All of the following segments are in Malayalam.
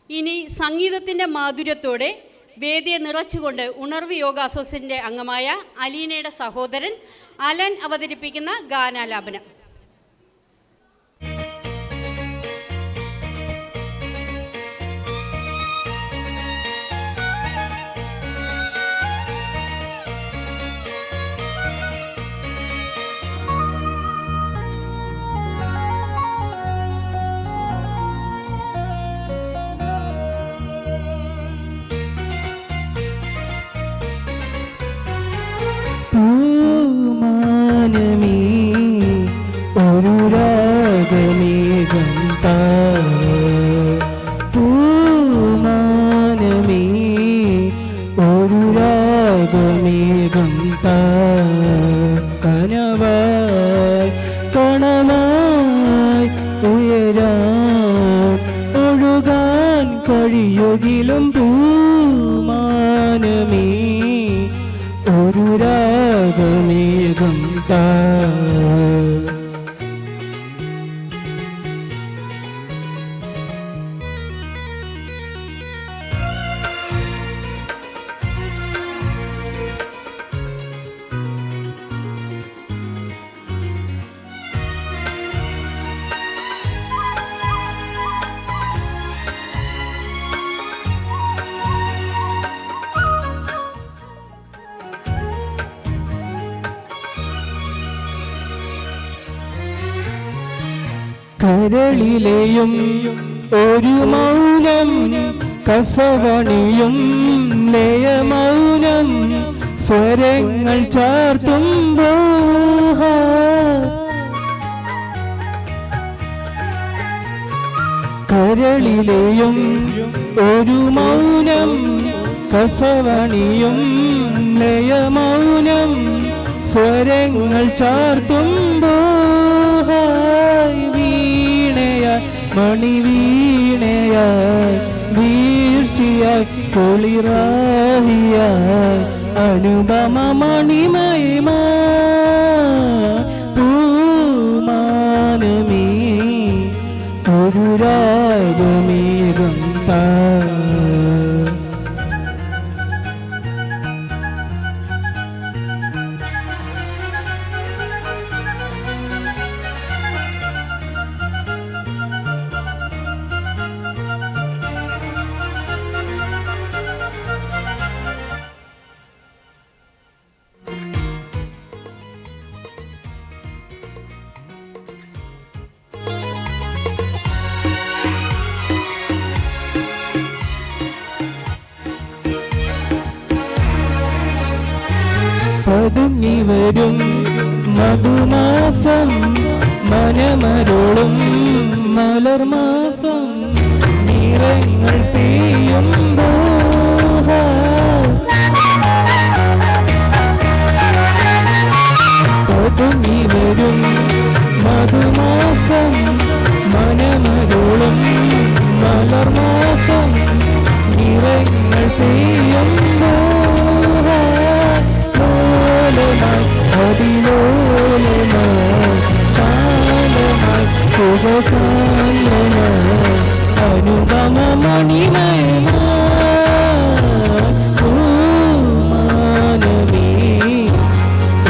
ഇനി സംഗീതത്തിൻ്റെ മാധുര്യത്തോടെ വേദിയെ നിറച്ചുകൊണ്ട് ഉണർവ് യോഗ അസോസിയേഷൻ്റെ അംഗമായ അലീനയുടെ സഹോദരൻ അലൻ അവതരിപ്പിക്കുന്ന ഗാനാലാപനം. കനവായി കണമായി ഉയരാൻ ഒഴുകാൻ കഴിയുകിലും പൂമാനമേ ഒരു രാഗമേഘം താ. കരളിലെയും ഒരു മൗനം കസവണിയും ലയമൗനം സ്വരങ്ങൾ ചാർത്തുമ്പോ കരളിലെയും ഒരു മൗനം കസവണിയും ലയമൗനം സ്വരങ്ങൾ ചാർത്തുമ്പോ മണിവീണയായി വീഴ്ചയായി കുളിറാഹിയായി അനുപമ മണിമയമാ പൂമാനമേ ഒരു രാഗമേഘം താ. പതുങ്ങി വരും മധുമാസം മനമരുളും മലർമാസം നിറങ്ങൾ പെയ്യുമ്പോ പതുങ്ങി വരും മധുമാസം മനമരുളും മലർമാസം നിറങ്ങൾ പെയ്യുമ്പോ അനുപമ മണിമയമാ പൂമാനമേ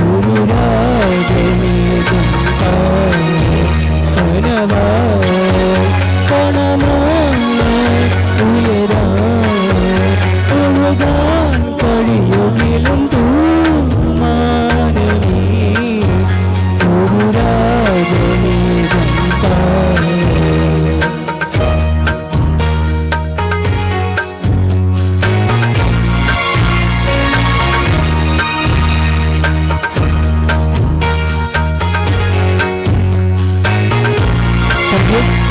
ഒരു രാഗമേഘം താ. കനവായി കണമായി ഉയരാൻ ഒഴുകാൻ കഴിയുകിലും പൂമാനമേ ഒരു രാഗമേഘം താ. Thank you.